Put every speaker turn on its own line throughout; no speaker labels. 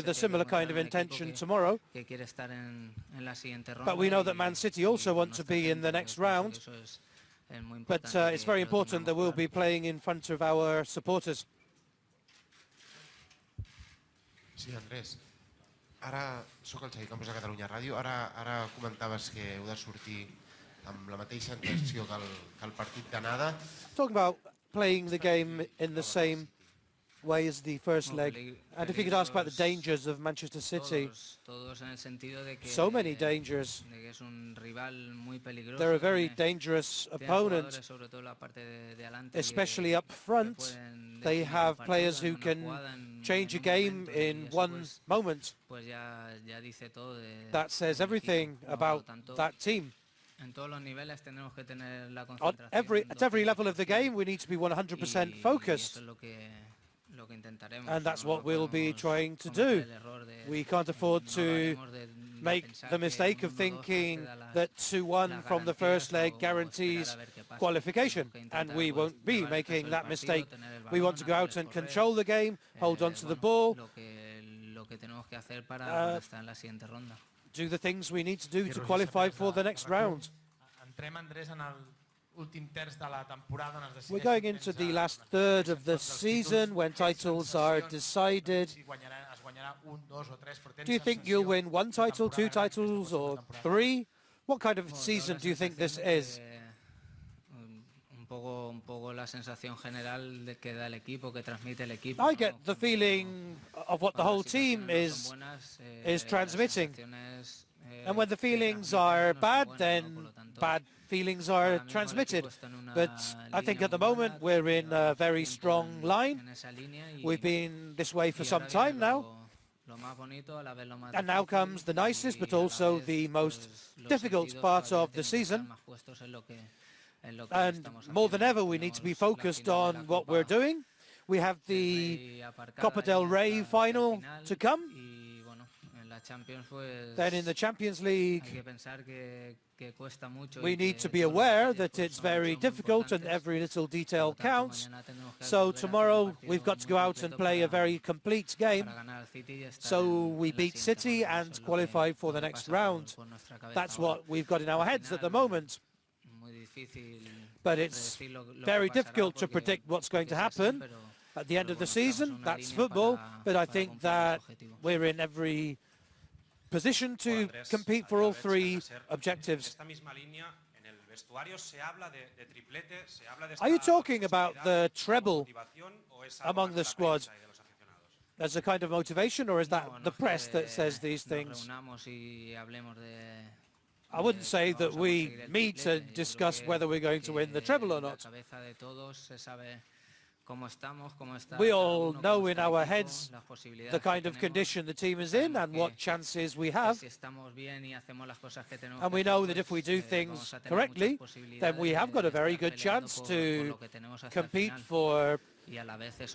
with a similar kind of intention tomorrow. But we know that Man City also want to be in the next round. But it's very important that we'll be playing in front of our supporters.
Sí, Andrés. Ara sóc el Xavi Campos de Catalunya Ràdio. Ara comentaves que heu de sortir amb la mateixa intenció que el partit d'anada.
Talking about playing the game in the same way as the first leg. And if you could ask about the dangers of Manchester City. So many dangers. They're a very dangerous opponent, especially up front. They have players who can change a game in one moment. That says everything about that team. At every level of the game, we need to be 100% focused. And that's what we'll be trying to do. We can't afford to make the mistake of thinking that 2-1 from the first leg guarantees qualification. And we won't be making that mistake. We want to go out and control the game, hold on to the ball, do the things we need to do to qualify for the next round. We're going into the last third of the season when titles are decided. Do you think you'll win 1 title, 2 titles, or 3? What kind of season do you think this is? I get the feeling of what the whole team is transmitting. And when the feelings are bad, then bad feelings are transmitted. But I think at the moment we're in a very strong line. We've been this way for some time now. And now comes the nicest but also the most difficult part of the season. And more than ever we need to be focused on what we're doing. We have the Copa del Rey final to come. Then in the Champions League, we need to be aware that it's very difficult and every little detail counts. So tomorrow we've got to go out and play a very complete game. So we beat City and qualify for the next round. That's what we've got in our heads at the moment. But it's very difficult to predict what's going to happen at the end of the season. That's football. But I think that we're in every position to compete for all 3 objectives. Are you talking about the treble among the squad as a kind of motivation, or is that the press that says these things? I wouldn't say that we meet and discuss whether we're going to win the treble or not. We all know in our heads the kind of condition the team is in and what chances we have. And we know that if we do things correctly, then we have got a very good chance to compete for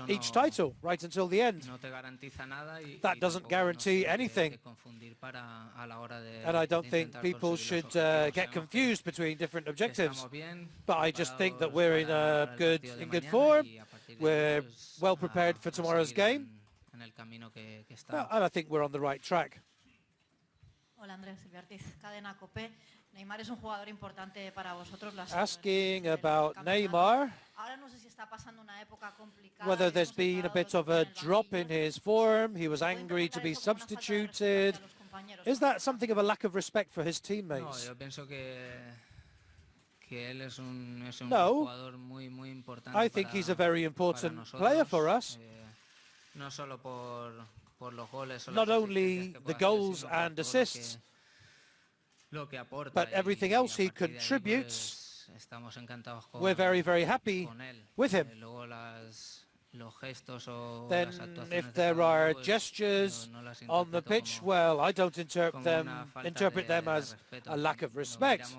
each title right until the end. That doesn't guarantee anything. And I don't think people should get confused between different objectives. But I just think that we're in good form. We're well prepared for tomorrow's game. And I think we're on the right track. Asking about Neymar, whether there's been a bit of a drop in his form, he was angry to be substituted. Is that something of a lack of respect for his teammates? No, I think he's a very important player for us. Not only the goals and assists, but everything else he contributes. We're very, very happy with him. Then if there are gestures on the pitch, well, I don't interpret them as a lack of respect.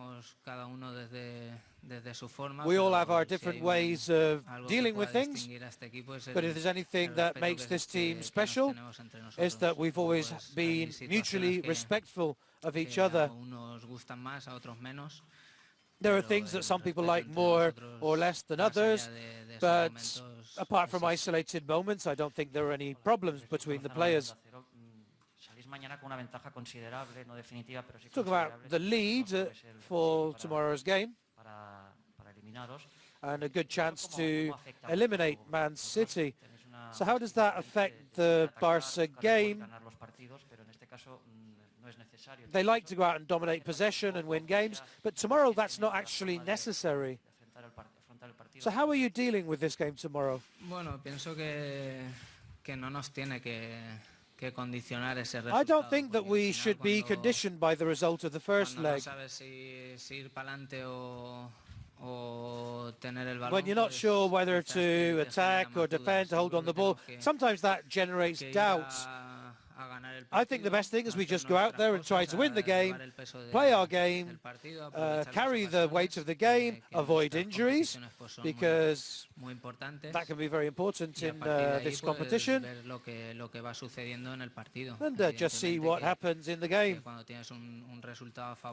We all have our different ways of dealing with things, but if there's anything that makes this team special, it's that we've always been mutually respectful of each other. There are things that some people like more or less than others, but apart from isolated moments, I don't think there are any problems between the players. Talk about the lead for tomorrow's game and a good chance to eliminate Man City. So how does that affect the Barca game? They like to go out and dominate possession and win games, but tomorrow that's not actually necessary. So how are you dealing with this game tomorrow?
Bueno, pienso que no nos tiene que condicionar ese resultado.
I don't think that we should be conditioned by the result of the first leg. When you're not sure whether to attack or defend, to hold on the ball, sometimes that generates doubts. I think the best thing is we just go out there and try to win the game, play our game, carry the weight of the game, avoid injuries, because that can be very important in this competition, and just see what happens in the game.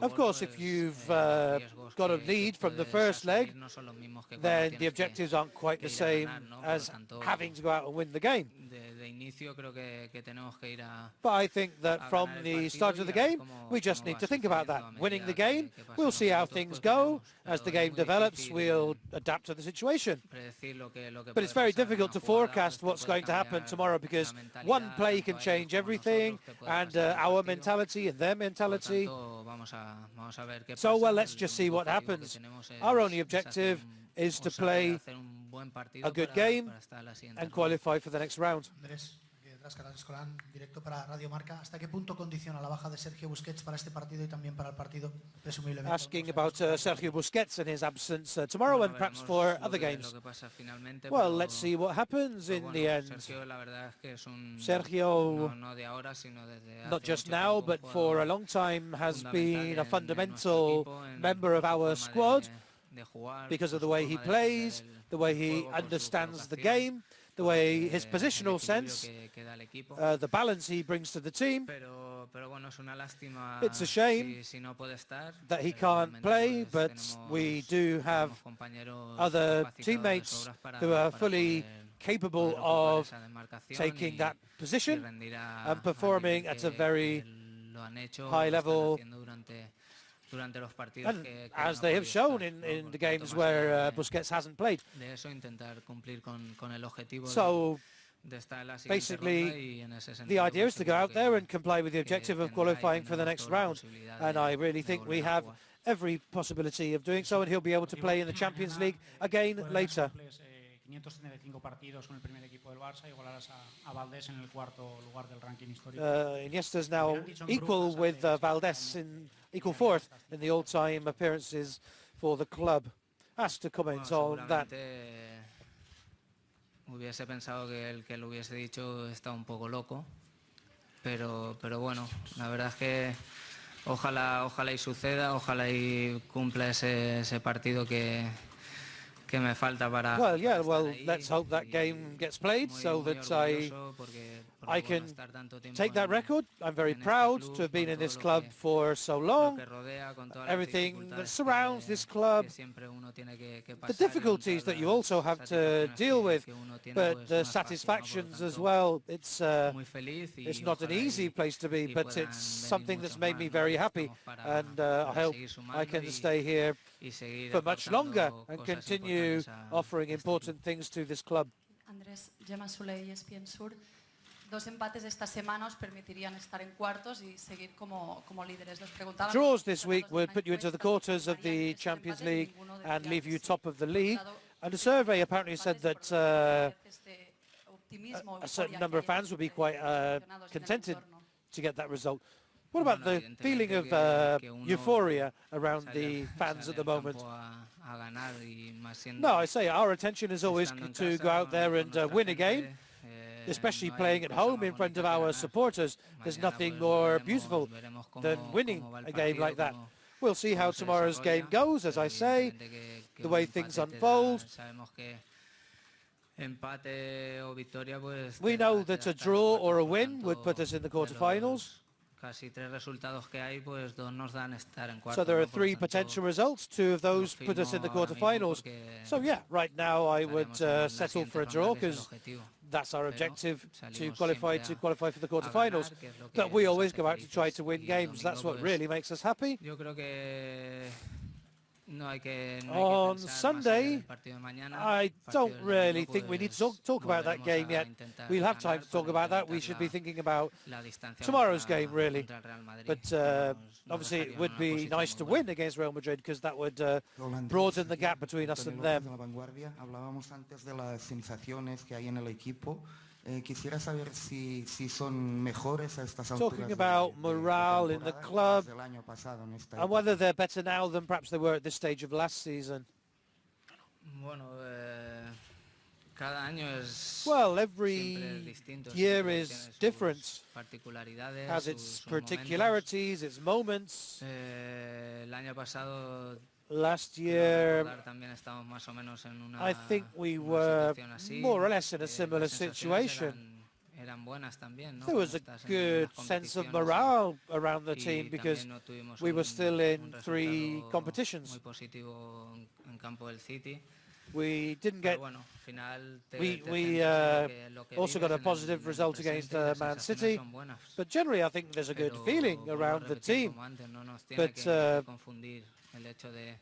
Of course, if you've got a lead from the first leg, then the objectives aren't quite the same as having to go out and win the game. But I think that from the start of the game, we just need to think about that. Winning the game, we'll see how things go. As the game develops, we'll adapt to the situation. But it's very difficult to forecast what's going to happen tomorrow, because one play can change everything, and our mentality and their mentality. So, well, let's just see what happens. Our only objective is to play a good game and qualify for the next round.
Directo para Radio Marca. ¿Hasta qué punto condiciona la baja de Sergio Busquets para este partido y también para el partido presumiblemente?
Asking about Sergio Busquets and his absence tomorrow and perhaps for other games. Well, let's see what happens in the end. Sergio, not just now, but for a long time, has been a fundamental member of our squad because of the way he plays, the way he understands the game, the way his positional sense, the balance he brings to the team. It's a shame that he can't play, but we do have other teammates who are fully capable of taking that position and performing at a very high level. And as they have shown in the games where Busquets hasn't played. So basically the idea is to go out there and comply with the objective of qualifying for the next round, and I really think we have every possibility of doing so, and he'll be able to play in the Champions League again later.
535 partidos con el primer equipo del Barça, igualarás a Valdés en el cuarto lugar del ranking histórico.
Iniesta is now equal with Valdés, in equal fourth in the all-time appearances for the club. Asked to comment on that.
Hubiese pensado que el que lo hubiese dicho está un poco loco, pero bueno, la verdad es que ojalá y suceda, ojalá y cumpla ese partido que me falta para.
Well, yeah, well, let's hope that game gets played so that I can take that record. I'm very proud to have been in this club for so long. Everything that surrounds this club, the difficulties that you also have to deal with, but the satisfactions as well. It's not an easy place to be, but it's something that's made me very happy, and I hope I can stay here for much longer and continue offering important things to this club.
Andrés, Gemma Soler, ESPN Sur. Dos empates esta semana os permitirían estar en cuartos y seguir como líderes.
Draws this week would put you into the quarters of the Champions League and leave you top of the league. And a survey apparently said that a certain number of fans would be quite contented to get that result. What about the feeling of euphoria around the fans at the moment? No, I say our attention is always to go out there and win a game, especially playing at home in front of our supporters. There's nothing more beautiful than winning a game like that. We'll see how tomorrow's game goes, as I say, the way things unfold. We know that a draw or a win would put us in the quarterfinals. So there are three potential results. Two of those put us in the quarterfinals. So yeah, right now I would settle for a draw because that's our objective, to
salimos
qualify
siempre
for the
a
quarterfinals.
ganar, que es lo que
But we
nos
always
hace
go out to try
felices.
to win
Y el
games. That's
domingo,
what
pues,
really makes us happy.
yo creo que no hay que
On
pensar más allá
Sunday,
del partido de mañana.
I
El partido
don't
del
really
domingo,
think we need to
pues,
talk about that
volveremos
game
a
yet.
intentar
We'll have time
ganar
to talk
para
about that. We
incrementar
should be thinking about
la distancia
tomorrow's game,
contra
really.
el Real Madrid,
But
que nos
obviously
dejaría
it
en
would
una
be
posición
nice
muy
to
buena.
win against Real Madrid, because that would broaden the gap between us and them.
Hablábamos antes de las sensaciones que hay en el equipo. Quisiera saber si son mejores a estas alturas
Talking about morale in the club
del año pasado en esta
and whether they're better now than perhaps they were at this stage of last season.
Bueno, cada año es
Well,
siempre es
every
distinto,
year
siempre
is
tiene sus
different,
particularidades,
has
sus
its
momentos.
particularities, its moments.
El año pasado
Last
creo
year,
recordar, también estábamos más o menos en una,
I think we
una
were
situación así,
more or less in a
las
similar
sensaciones
situation.
eran buenas también, ¿no?
There was a
Cuando estás en
good
las
sense of
competiciones
morale around the
y
team, because
también no tuvimos
we were
un
still in
resultado
3 competitions.
muy positivo en campo del City.
We didn't
Pero
get.
bueno, al final
We
te
we
centras en lo que
also
vives
got a
en el-
positive
en el
result against
presente y las
Man
sensaciones
City,
son buenas.
but generally I think there's a good
Pero
feeling
vuelvo a
around the
repetir,
team.
como antes, no nos tiene
But,
que confundir el hecho de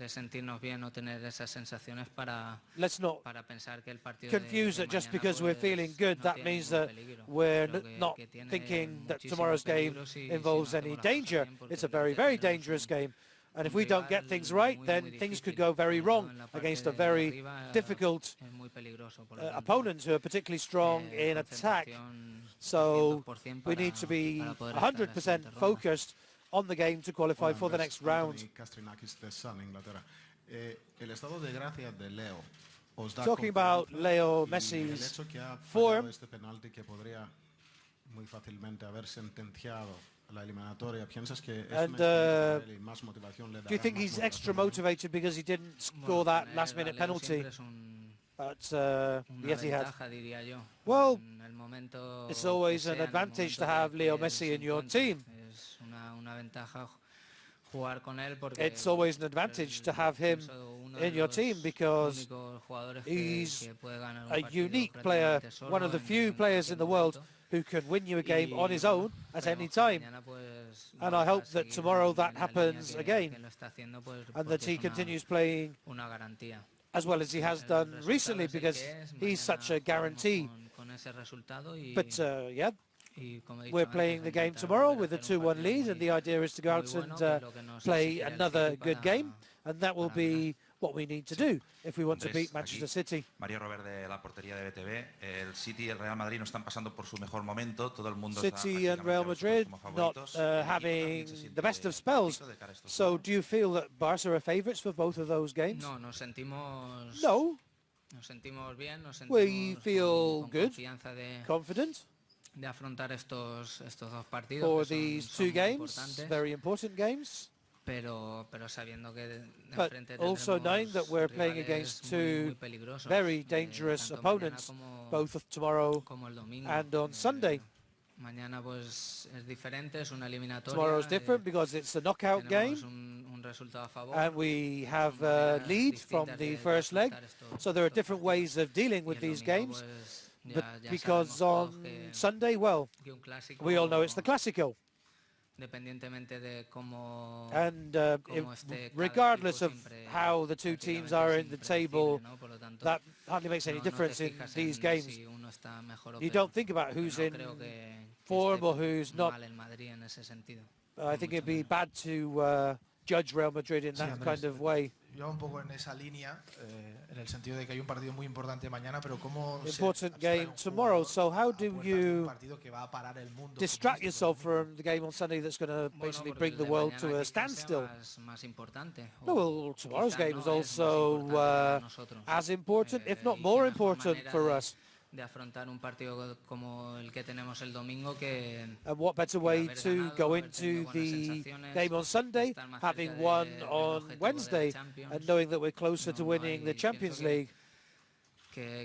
sentirnos bien o tener esas sensaciones para
Let's not
pensar que el partido
confuse
de
it just
mañana,
because we're
pues,
feeling good.
no
That
tiene
means
ningún
that
peligro.
we're
Creo que-
not
que tiene
thinking that
muchísimo
tomorrow's game
peligro si
involves
no
any
hacemos las cosas
danger.
bien, porque
It's a
creo
very,
que
very
tenemos
dangerous
un-
game. And if
un
we don't get
rival
things right,
muy,
then
muy
things could
difícil,
go very
sobre todo
wrong
en la parte
against a
de
very
arriba,
difficult
es muy peligroso, por lo tanto,
opponent who are particularly strong in attack.
concentración
So
200%
we need to be
para poder estar en la
100%
siguiente ronda.
focused on the game to qualify for the next round.
Castrinakis de Sun, Inglaterra. El estado de gracia de Leo os da
Talking about
confianza,
Leo
y el
Messi's
hecho que ha
form.
fallado este penalti que podría muy fácilmente haber sentenciado la eliminatoria. ¿Piensas que es
And,
una experiencia para él y más motivación le
Do you
dará
think
más
he's extra
motivación?
motivated because he didn't score
Bueno,
that
tener
last
a
minute
Leo
penalty
siempre es
at
una
the Etihad?
ventaja, diría yo.
Well,
En el momento
it's always
que
an
sea, en el
advantage to
momento
have Leo
que
Messi
se
in your
encuentre.
team.
Es una ventaja jugar con él porque
It's always an advantage to have him in your team because he's a unique player, one of the few players in the world who can win you a game on his own at any time. And I hope that tomorrow that happens again and that he continues playing as well as he has done recently, because he's such a guarantee. But yeah, we're playing the game tomorrow with a 2-1 lead, and the idea is to go out and play another good game, and that will be what we need to do if we want to beat Manchester City.
Mario Robert de la portería de BTV. El City y el Real Madrid no están pasando por su mejor momento. Todo el mundo
City
está
and Real Madrid not having the best of spells. So do you feel that Barca are favourites for both of those games?
No, nos sentimos bien, nos sentimos
We feel
con
good,
confianza
confident
de afrontar estos dos partidos
for
que son
these
muy
two games,
importantes,
very important games.
pero sabiendo que de
But
frente
also knowing
tendremos
that we're playing
rivales
against
muy
two
peligrosos,
very dangerous
tanto
opponents,
mañana
both tomorrow
como el domingo.
and on Sunday.
Mañana pues es diferente, es una eliminatoria.
Tomorrow's different because it's a knockout game,
tenemos un resultado a favor,
and we have a
maneras
lead from
distintas
the
de
first leg.
afrontar estos-
So there are different ways of dealing
y
with
el
these
domingo,
games.
pues,
But
ya
because
sabemos todos
on
que
Sunday, well,
un clásico,
we all know it's the Clásico.
dependientemente de cómo
And
cómo esté cada
regardless
equipo,
of
siempre
how the two teams
prácticamente
are
es
in the
impredecible,
table,
¿no? Por lo tanto,
that hardly makes any
no te
difference in
fijas
these
en
games.
si uno está mejor o
You
peor,
don't think about
porque
who's
no
in
creo que
form
esté
or who's not.
mal el Madrid en ese sentido.
I think it'd be bad to judge Real Madrid in
Sí,
that
Andrés,
kind of way.
Yo un poco en esa línea, en el sentido de que hay un partido muy importante mañana, pero cómo se
Important
abstrae
game
un
tomorrow.
jugador
So how
a
do
puertas de un
you
partido que va a parar el mundo
distract
futbolístico
yourself
el domingo?
from the game on Sunday that's going to
Bueno,
basically
porque
bring
el
the
de
world
mañana
to a
quizás sea
standstill?
más importante,
No,
o
well, tomorrow's
quizá
game
no
is
es más
also
importante para nosotros.
as important, if not
Y
more
qué mejor
important
manera
for
de-
us.
de afrontar un partido como el que tenemos el domingo que
And what better
que
way
haber
to
ganado,
go
haber
into
tenido buenas
the
sensaciones,
game on Sunday,
estar más
having
cerca
won
del
on
objetivo de la
Wednesday,
Champions.
and knowing that we're closer to
No
winning the
hay-
Champions
pienso que-
League.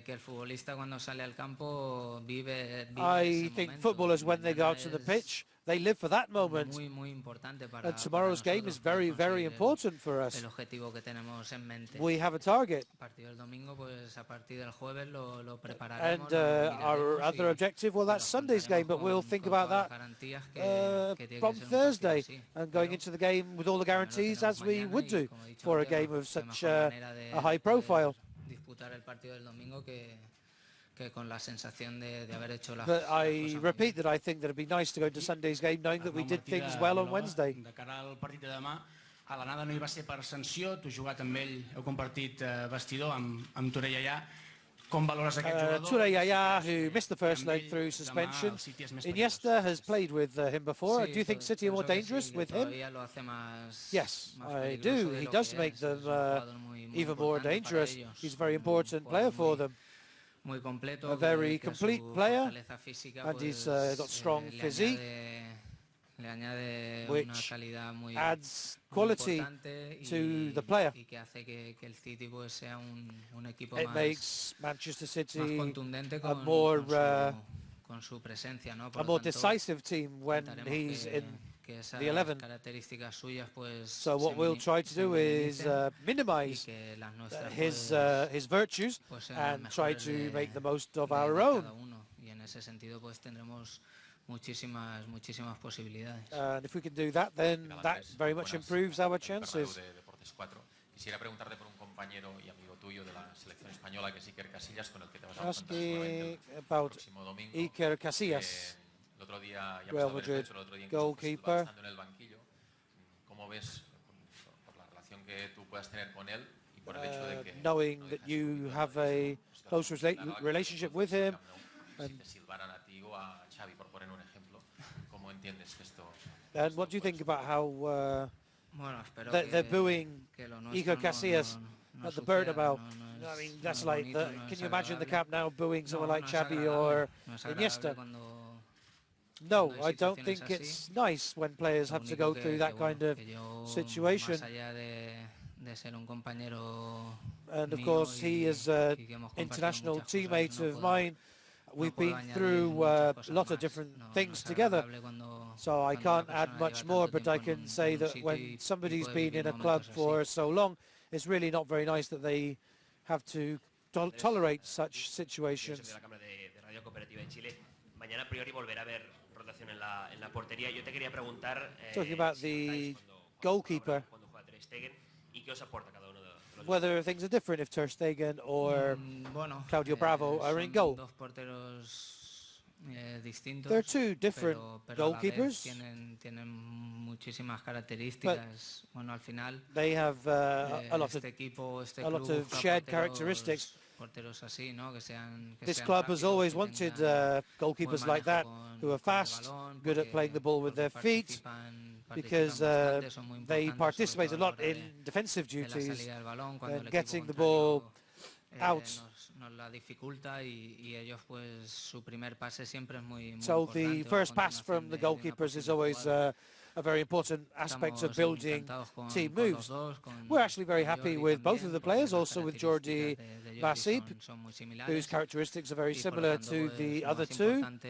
que el futbolista cuando sale al campo vive
I
ese
think
momento.
footballers, when they go
Mañana
out to the
es
pitch, They live for that moment. And tomorrow's game is very, very important for us. We have a target. And our other objective, well, that's Sunday's game, but we'll think about that from Thursday and going into the game with all the guarantees as we would do for a game of such a high profile. But I repeat that I think that it'd be nice to go to Sunday's game knowing that we did things well on Wednesday.
De cara al partit de demà, a l'anada no hi va ser per sanció, tu has jugat amb ell, heu compartit vestidor amb Touré Yaya. Com valores aquest jugador?
Touré Yaya, who missed the first leg through suspension. Iniesta has played with him before. Do you think City are more dangerous with him? Yes, I do. He does make them even more dangerous. He's a very important player for them. A very complete player, and he's got strong physique, which adds quality to the player. It makes Manchester City a more decisive team when he's in the 11. So what we'll try to do is minimize his virtues and try to make the most of our own. And if we can do that, then that very much improves our chances. Asking about Iker Casillas, Real Madrid goalkeeper. Knowing that you have a close relationship with him, and what do you think about how they're booing Iker Casillas at the Bernabeu? I mean, that's like, can you imagine the Camp Nou booing someone like Xavi or Iniesta? No, I don't think it's nice when players have to go through that kind of situation. And of course, he is an international teammate of mine. We've been through a lot of different things together, so I can't add much more, but I can say that when somebody's been in a club for so long, it's really not very nice that they have to tolerate such situations. Talking about the goalkeeper, whether things are different if Ter Stegen or Claudio Bravo are in goal. They're two different goalkeepers, but they have a lot of shared characteristics. This club has always wanted goalkeepers like that, who are fast, good at playing the ball with their feet, because they participate a lot in defensive duties and getting the ball out. So the first pass from the goalkeepers is always a very important aspect of building team moves. We're actually very happy with both of the players, also with Jordi Masip, whose characteristics are very similar to the other two. And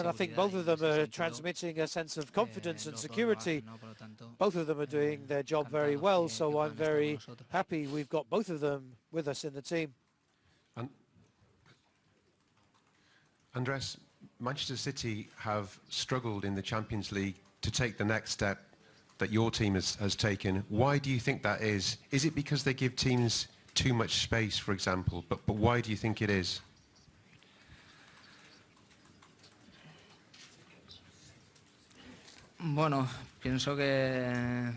I think both of them are transmitting a sense of confidence and security. Both of them are doing their job very well, so I'm very happy we've got both of them with us in the team.
Andres, Manchester City have struggled in the Champions League to take the next step that your team has taken. Why do you think that is? Is it because they give teams too much space, for example? But why do you think it is?
Bueno, pienso que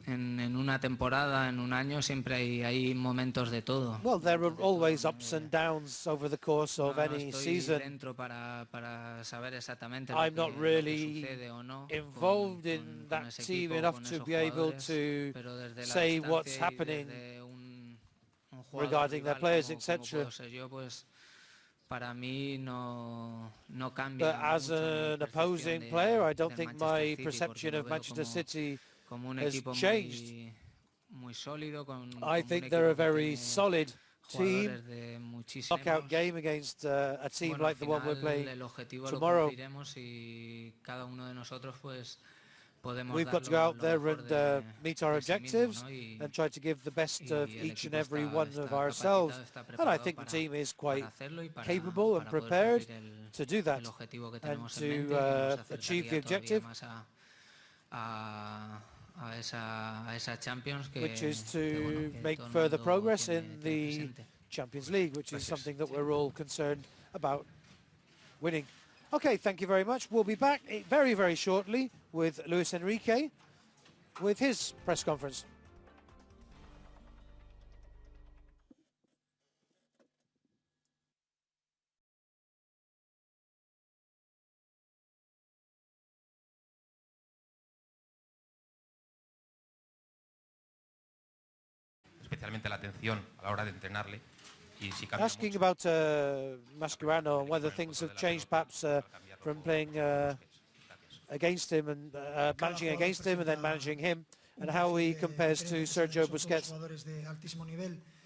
en una temporada, en un año, siempre hay momentos de todo.
Well, there are always ups and downs over the course of any season. I'm not really involved in that team enough to be able to say what's happening regarding their players, etc. But as an opposing player, I don't think my perception of Manchester City has changed. I think they're a very solid team
jugadores de muchísimos.
knockout game against a team
Bueno,
like the one we're playing
el objetivo
tomorrow.
lo cumpliremos y cada uno de nosotros pues podemos
We've
dar
got to go out
lo
there
mejor
and meet our
de sí mismo,
objectives
¿no?
and try to give the best of
el
each and
equipo
every
está
one of
capacitado,
ourselves.
está
And I
preparado
think the team is
para
quite
hacerlo y
capable and
para poder
prepared
cumplir
to do that
el objetivo que
and
tenemos en
to
mente, que nos
achieve the
acercaría todavía
objective,
más a esa Champions
which is to
que
make
todo el
further
mundo
progress
tiene
in the
presente.
Champions League, which is something that we're all concerned about winning. Okay, thank you very much. We'll be back very, very shortly with Luis Enrique with his press conference.
Especialmente la atención a la hora de entrenarle.
Asking about Mascherano and whether things have changed perhaps from playing against him and managing against him and then managing him, and how he compares to Sergio Busquets.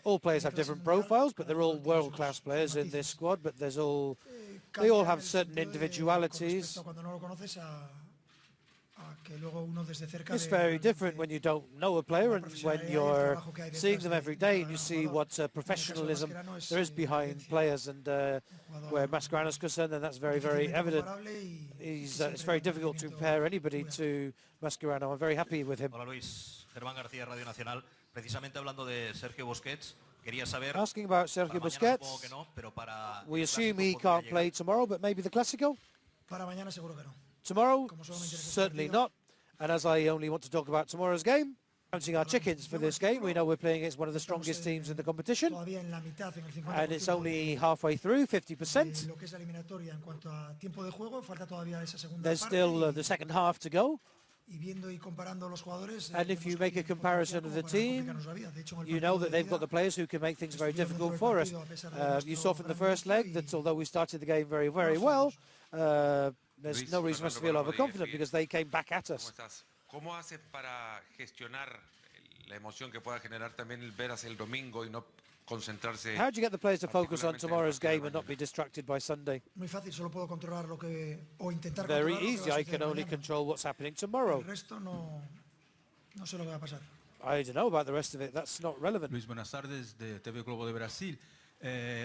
All players have different profiles, but they're all world-class players in this squad, but they all have certain individualities. It's very different when you don't know a player and when you're seeing them every day and you see what professionalism there is behind players, and where Mascherano is concerned, then that's very, very evident. It's very difficult to compare anybody to Mascherano. I'm very happy with him.
Hola Luis, Germán García, Radio Nacional. Precisamente hablando de Sergio Busquets, quería saber.
Asking about Sergio Busquets, we assume he can't play tomorrow, but maybe the Clásico?
Para mañana seguro que no.
Tomorrow, certainly not. And as I only want to talk about tomorrow's game, counting our chickens for this game, we know we're playing against one of the strongest teams in the competition. And it's only halfway through, 50%. There's still the second half to go. And if you make a comparison of the team, you know that they've got the players who can make things very difficult for us. You saw from the first leg that although we started the game very, very well, there's no reason for us to feel overconfident because they came back at us.
¿Cómo hace para gestionar la emoción que pueda generar también el ver hacia el domingo y no concentrarse?
How do you get the players to focus on tomorrow's game and not be distracted by Sunday?
Muy fácil, solo puedo controlar lo que o intentar
Very
controlar lo que
easy.
va a
I can
suceder
only
mañana.
control what's happening tomorrow.
El resto no sé lo que va a pasar.
I don't know about the rest of it. That's not relevant.
Luis, buenas tardes de TV Globo de Brasil.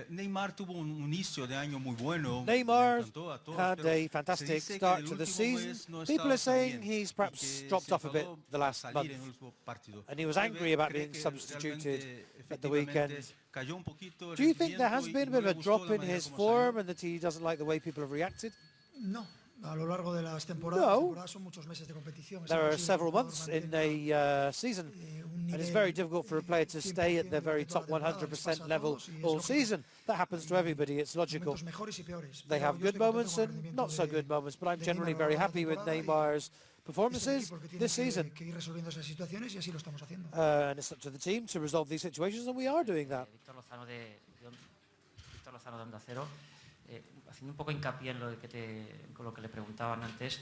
Neymar tuvo un inicio de año muy bueno.
Neymar had a fantastic start to the season. People are saying he's perhaps dropped off a bit the last month, and he was angry about being substituted at the weekend. Do you think there has been a bit of a drop in his form and that he doesn't like the way people have reacted?
No. A lo largo de las temporadas son muchos meses de competición.
There are several months in a season, and it's very difficult for a player to stay at their very top 100% level all season. That happens to everybody, it's logical. They have good moments and not so good moments, but I'm generally very happy with Neymar's performances this season. And it's up to the team to resolve these situations, and we are doing that.
Víctor Lozano de Onda Cero. Haciendo un poco hincapié en con lo que le preguntaban antes,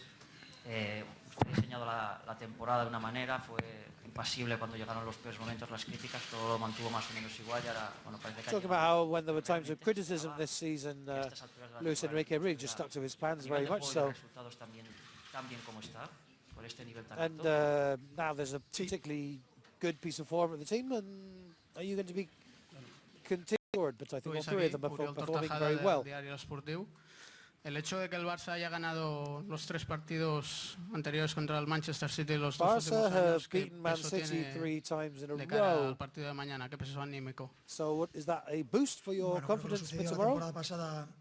fue diseñado la temporada de una manera, fue impasible cuando llegaron los peores momentos, las críticas, todo lo mantuvo más o menos igual y ahora, bueno, parece que...
Talking about how when there were times of criticism this season, Luis Enrique really just stuck to his plans very much so. And now there's a particularly good piece of form of the team, and are you going to be continued? But I think all three of them are performing very well.
El hecho de que el Barça haya ganado los 3 partidos anteriores contra el Manchester City los 2
Barca
últimos
have
años, ¿qué
beaten Man
peso
City
tiene
3 times in a
de cara
row.
al partido de mañana? ¿Qué peso anímico?
So is that a boost for your confidence for tomorrow?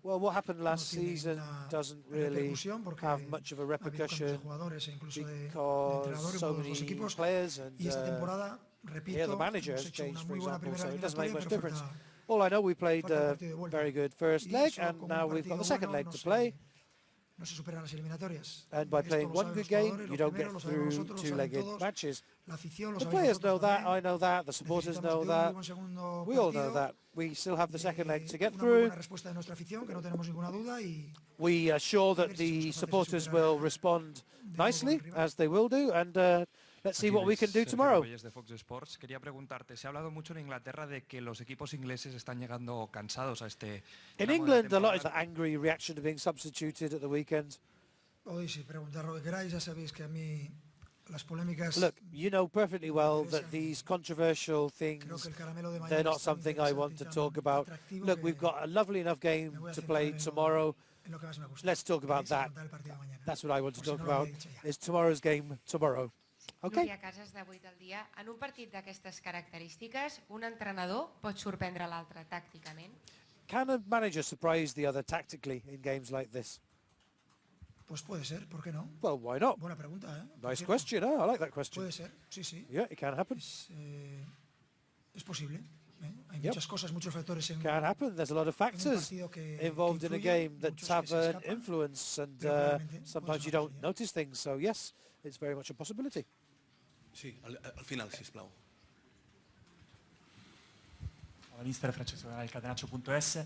Well, what happened last season doesn't really have much of a repercussion because so many players and the manager has changed, for example, so it doesn't make much difference. All I know, we played a very good first leg, and now we've got the second leg to play. And by playing one good game, you don't get through 2-legged matches. The players know that, I know that, the supporters know that, we all know that. We still have the second leg to get through. We are sure that the supporters will respond nicely, as they will do, and let's see what we can do tomorrow.
De Fox Sports. Quería preguntarte, se ha hablado mucho en Inglaterra de que los equipos ingleses están llegando cansados a este...
In England, a lot of the angry reaction to being substituted at the weekend.
Podéis preguntar lo que queráis, ya sabéis que a mí las polémicas...
Look, you know perfectly well that these controversial things, they're not something I want to talk about. Look, we've got a lovely enough game to play tomorrow. Let's talk about that. That's what I want to talk about, is tomorrow's game tomorrow. Okay.
Núria Casas, de 8 al dia. En un partit d'aquestes característiques, un entrenador pot sorprendre l'altre tàcticament?
Can a manager surprise the other tactically in games like this?
Pues puede ser, ¿por qué no?
Well, why not?
Buena pregunta, ¿eh?
Nice question, I like that question.
Puede ser, sí, sí.
Yeah, it can happen.
Es posible. Hay muchas cosas, muchos factores en
can happen. There's a lot of factors involved in a game that have an influence, and sometimes you don't notice things. So yes, it's very much a possibility.
Sí, al final, sisplau.
Mister Francesco del Catenaccio.es.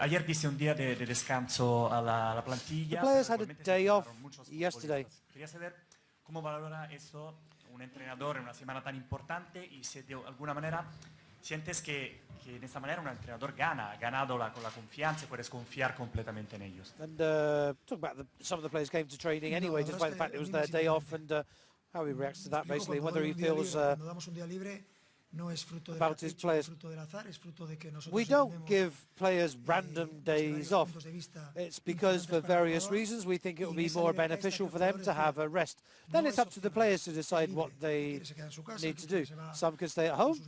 Ayer viste un día de descanso a la plantilla.
The players had a day off yesterday.
Quería saber cómo valora eso un entrenador en una semana tan importante y si de alguna manera sientes que en esta manera un entrenador ha ganado con la confianza y puedes confiar completamente en ellos.
And talk about some of the players came to training anyway, despite the fact it was their day off, and how he reacts to that basically, whether he feels about his players. We don't give players random days off. It's because for various reasons we think it will be more beneficial for them to have a rest. Then it's up to the players to decide what they need to do. Some can stay at home,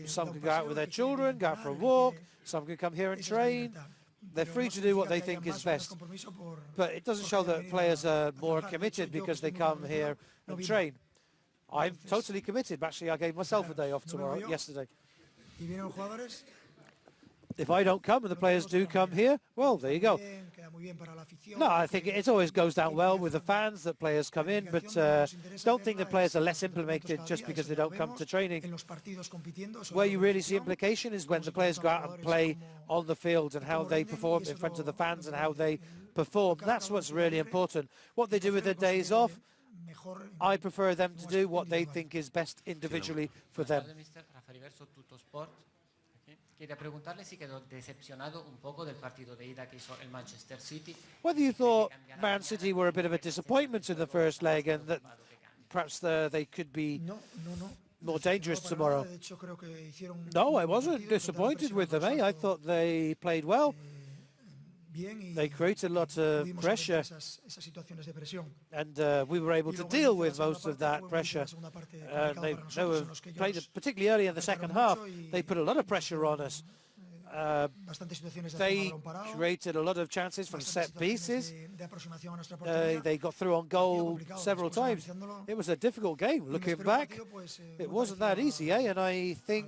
some can go out with their children, go out for a walk, some can come here and train. They're free to do what they think is best. But it doesn't show that players are more committed because they come here and train. I'm totally committed. Actually, I gave myself a day off yesterday. If I don't come and the players do come here, well, there you go. No, I think it always goes down well with the fans that players come in, but don't think the players are less implemented just because they don't come to training. Where you really see implication is when the players go out and play on the field and how they perform in front of the fans and how they perform. That's what's really important. What they do with their days off, I prefer them to do what they think is best individually for them.
Quería preguntarle si quedó decepcionado un poco del partido de ida que hizo el Manchester City.
Whether you thought Man City were a bit of a disappointment in the first leg and that perhaps they could be more dangerous tomorrow. No, I wasn't disappointed with them. I thought they played well. They created a lot of pressure, and we were able to deal with most of that pressure. They played particularly early in the second half. They put a lot of pressure on us. They created a lot of chances from set pieces. They got through on goal several times. It was a difficult game. Looking back, it wasn't that easy, and I think